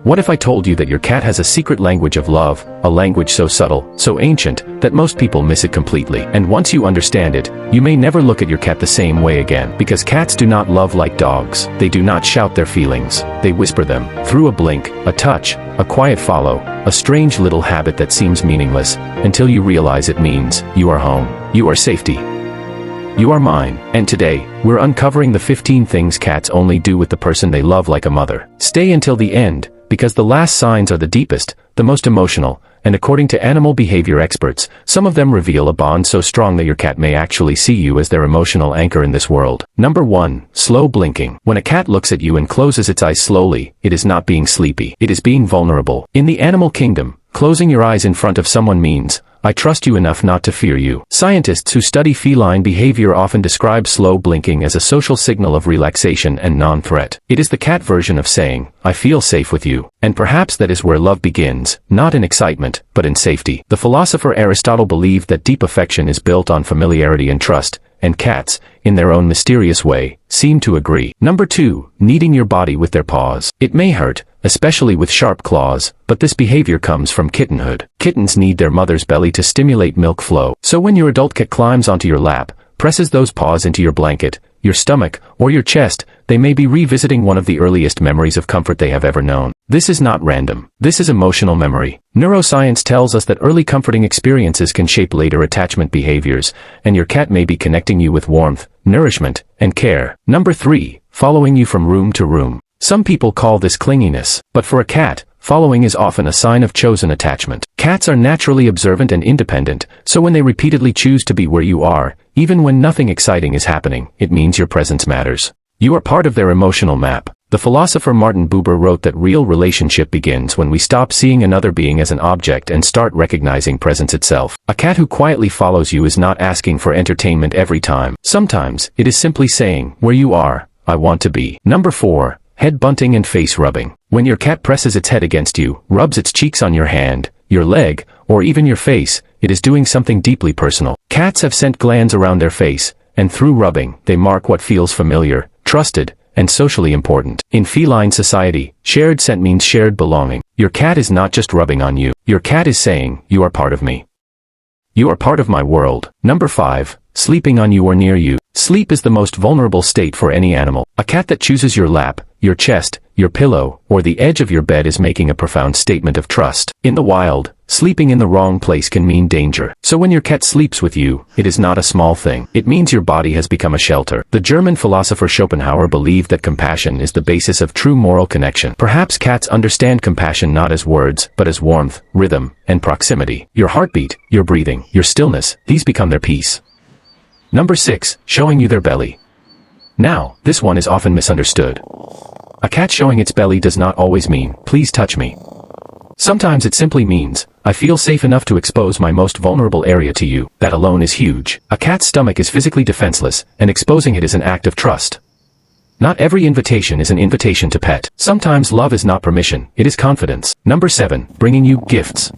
What if I told you that your cat has a secret language of love, a language so subtle, so ancient, that most people miss it completely? And once you understand it, you may never look at your cat the same way again. Because cats do not love like dogs. They do not shout their feelings. They whisper them, through a blink, a touch, a quiet follow, a strange little habit that seems meaningless, until you realize it means, you are home, you are safety. You are mine. And today, we're uncovering the 15 things cats only do with the person they love like a mother. Stay until the end, because the last signs are the deepest, the most emotional, and according to animal behavior experts, some of them reveal a bond so strong that your cat may actually see you as their emotional anchor in this world. Number 1. Slow blinking. When a cat looks at you and closes its eyes slowly, it is not being sleepy. It is being vulnerable. In the animal kingdom, closing your eyes in front of someone means, I trust you enough not to fear you. Scientists who study feline behavior often describe slow blinking as a social signal of relaxation and non-threat. It is the cat version of saying, I feel safe with you. And perhaps that is where love begins, not in excitement, but in safety. The philosopher Aristotle believed that deep affection is built on familiarity and trust, and cats, in their own mysterious way, seem to agree. Number 2. Kneading your body with their paws. It may hurt, especially with sharp claws, but this behavior comes from kittenhood. Kittens need their mother's belly to stimulate milk flow. So when your adult cat climbs onto your lap, presses those paws into your blanket, your stomach, or your chest, they may be revisiting one of the earliest memories of comfort they have ever known. This is not random. This is emotional memory. Neuroscience tells us that early comforting experiences can shape later attachment behaviors, and your cat may be connecting you with warmth, nourishment, and care. Number 3. Following you from room to room. Some people call this clinginess, but for a cat, following is often a sign of chosen attachment. Cats are naturally observant and independent, so when they repeatedly choose to be where you are, even when nothing exciting is happening, it means your presence matters. You are part of their emotional map. The philosopher Martin Buber wrote that real relationship begins when we stop seeing another being as an object and start recognizing presence itself. A cat who quietly follows you is not asking for entertainment every time. Sometimes, it is simply saying, where you are, I want to be. Number 4. Head bunting and face rubbing. When your cat presses its head against you, rubs its cheeks on your hand, your leg, or even your face, it is doing something deeply personal. Cats have scent glands around their face, and through rubbing, they mark what feels familiar, trusted, and socially important. In feline society, shared scent means shared belonging. Your cat is not just rubbing on you. Your cat is saying, you are part of me. You are part of my world. Number 5. Sleeping on you or near you. Sleep is the most vulnerable state for any animal. A cat that chooses your lap, your chest, your pillow, or the edge of your bed is making a profound statement of trust. In the wild, sleeping in the wrong place can mean danger. So when your cat sleeps with you, it is not a small thing. It means your body has become a shelter. The German philosopher Schopenhauer believed that compassion is the basis of true moral connection. Perhaps cats understand compassion not as words, but as warmth, rhythm, and proximity. Your heartbeat, your breathing, your stillness, these become their peace. Number 6. Showing you their belly. Now, this one is often misunderstood. A cat showing its belly does not always mean, please touch me. Sometimes it simply means, I feel safe enough to expose my most vulnerable area to you. That alone is huge. A cat's stomach is physically defenseless, and exposing it is an act of trust. Not every invitation is an invitation to pet. Sometimes love is not permission, it is confidence. Number 7. Bringing you gifts.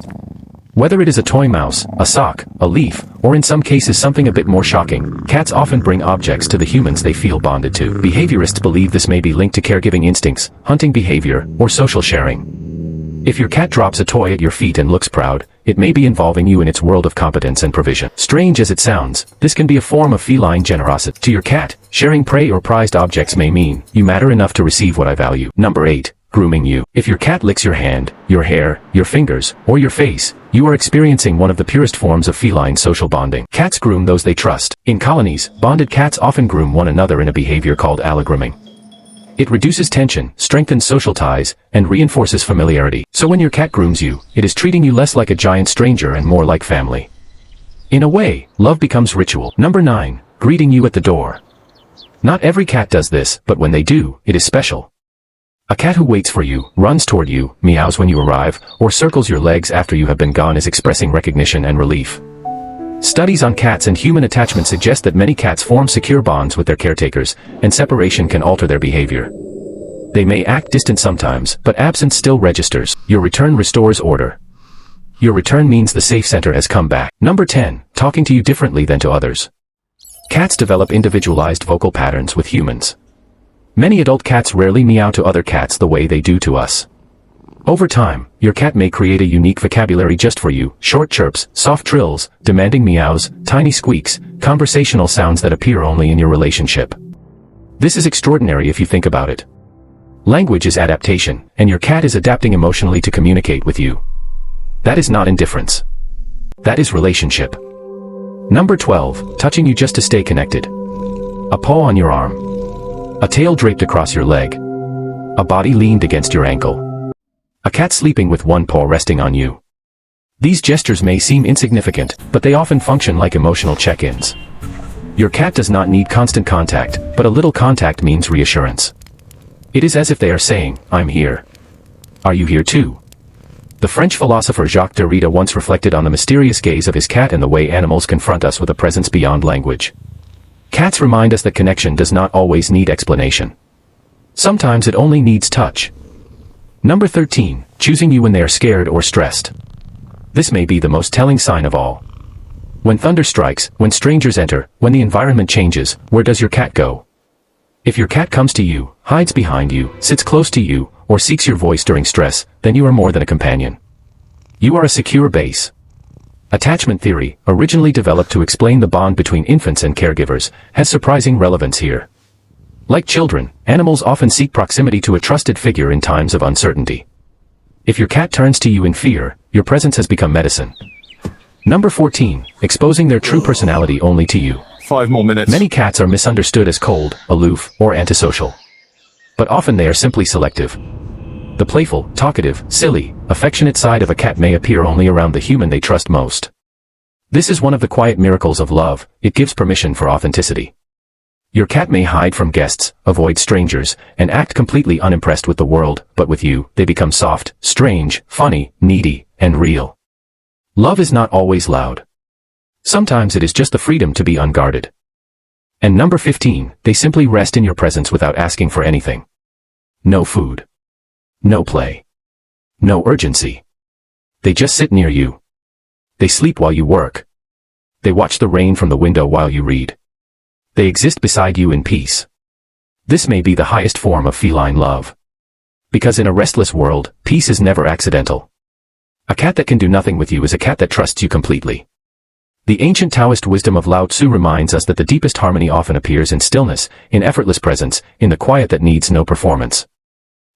Whether it is a toy mouse, a sock, a leaf, or in some cases something a bit more shocking, cats often bring objects to the humans they feel bonded to. Behaviorists believe this may be linked to caregiving instincts, hunting behavior, or social sharing. If your cat drops a toy at your feet and looks proud, it may be involving you in its world of competence and provision. Strange as it sounds, this can be a form of feline generosity. To your cat, sharing prey or prized objects may mean, you matter enough to receive what I value. Number 8. Grooming you. If your cat licks your hand, your hair, your fingers, or your face, you are experiencing one of the purest forms of feline social bonding. Cats groom those they trust. In colonies, bonded cats often groom one another in a behavior called allogrooming. It reduces tension, strengthens social ties, and reinforces familiarity. So when your cat grooms you, it is treating you less like a giant stranger and more like family. In a way, love becomes ritual. Number 9. Greeting you at the door. Not every cat does this, but when they do, it is special. A cat who waits for you, runs toward you, meows when you arrive, or circles your legs after you have been gone is expressing recognition and relief. Studies on cats and human attachment suggest that many cats form secure bonds with their caretakers, and separation can alter their behavior. They may act distant sometimes, but absence still registers. Your return restores order. Your return means the safe center has come back. Number 10. Talking to you differently than to others. Cats develop individualized vocal patterns with humans. Many adult cats rarely meow to other cats the way they do to us. Over time, your cat may create a unique vocabulary just for you: short chirps, soft trills, demanding meows, tiny squeaks, conversational sounds that appear only in your relationship. This is extraordinary if you think about it. Language is adaptation, and your cat is adapting emotionally to communicate with you. That is not indifference. That is relationship. Number 12, touching you just to stay connected. A paw on your arm. A tail draped across your leg. A body leaned against your ankle. A cat sleeping with one paw resting on you. These gestures may seem insignificant, but they often function like emotional check-ins. Your cat does not need constant contact, but a little contact means reassurance. It is as if they are saying, "I'm here. Are you here too?" The French philosopher Jacques Derrida once reflected on the mysterious gaze of his cat and the way animals confront us with a presence beyond language. Cats remind us that connection does not always need explanation. Sometimes it only needs touch. Number 13, choosing you when they are scared or stressed. This may be the most telling sign of all. When thunder strikes, when strangers enter, when the environment changes, where does your cat go? If your cat comes to you, hides behind you, sits close to you, or seeks your voice during stress, then you are more than a companion. You are a secure base. Attachment theory, originally developed to explain the bond between infants and caregivers, has surprising relevance here. Like children, animals often seek proximity to a trusted figure in times of uncertainty. If your cat turns to you in fear, your presence has become medicine. Number 14, exposing their true personality only to you. 5 more minutes. Many cats are misunderstood as cold, aloof, or antisocial. But often they are simply selective. The playful, talkative, silly, affectionate side of a cat may appear only around the human they trust most. This is one of the quiet miracles of love. It gives permission for authenticity. Your cat may hide from guests, avoid strangers, and act completely unimpressed with the world, but with you, they become soft, strange, funny, needy, and real. Love is not always loud. Sometimes it is just the freedom to be unguarded. And number 15, they simply rest in your presence without asking for anything. No food. No play. No urgency. They just sit near you. They sleep while you work. They watch the rain from the window while you read. They exist beside you in peace. This may be the highest form of feline love. Because in a restless world, peace is never accidental. A cat that can do nothing with you is a cat that trusts you completely. The ancient Taoist wisdom of Lao Tzu reminds us that the deepest harmony often appears in stillness, in effortless presence, in the quiet that needs no performance.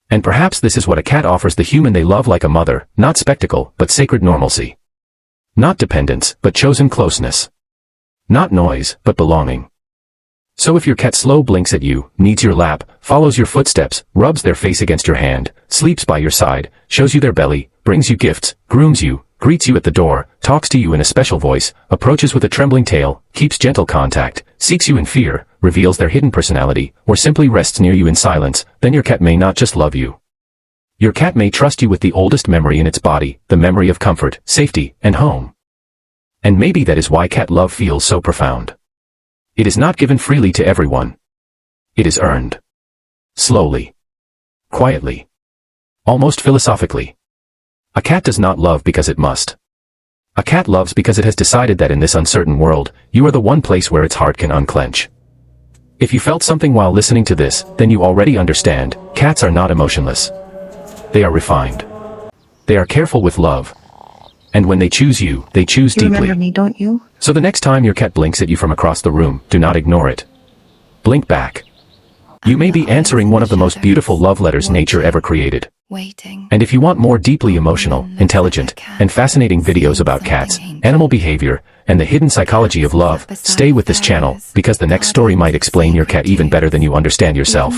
And perhaps this is what a cat offers the human they love, like a mother, not spectacle, but sacred normalcy. Not dependence, but chosen closeness. Not noise, but belonging. So if your cat slow blinks at you, needs your lap, follows your footsteps, rubs their face against your hand, sleeps by your side, shows you their belly, brings you gifts, grooms you, greets you at the door, talks to you in a special voice, approaches with a trembling tail, keeps gentle contact, seeks you in fear, reveals their hidden personality, or simply rests near you in silence, then your cat may not just love you. Your cat may trust you with the oldest memory in its body, the memory of comfort, safety, and home. And maybe that is why cat love feels so profound. It is not given freely to everyone. It is earned. Slowly. Quietly. Almost philosophically. A cat does not love because it must. A cat loves because it has decided that in this uncertain world, you are the one place where its heart can unclench. If you felt something while listening to this, then you already understand, cats are not emotionless. They are refined. They are careful with love. And when they choose you, they choose deeply. You remember me, don't you? So the next time your cat blinks at you from across the room, do not ignore it. Blink back. You may be answering one of the most beautiful love letters nature ever created. And if you want more deeply emotional, intelligent, and fascinating videos about cats, animal behavior, and the hidden psychology of love, stay with this channel, because the next story might explain your cat even better than you understand yourself.